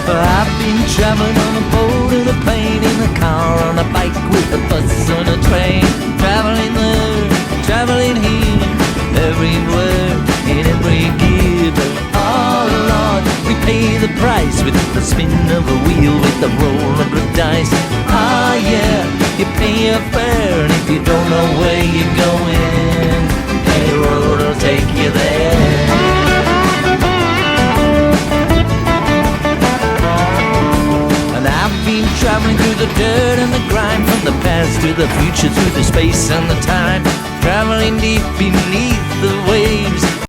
I've been traveling on a boat, in a plane, in a car, on a bike, with a bus, on a train. Traveling there, traveling here, everywhere, in every gear. Oh Lord, we pay the price with the spin of a wheel, with the roll of the dice. Ah yeah, you pay your fare, and if you don't know where you're going, any road will take you there. I've been traveling through the dirt and the grime, from the past to the future, through the space and the time, traveling deep beneath the waves,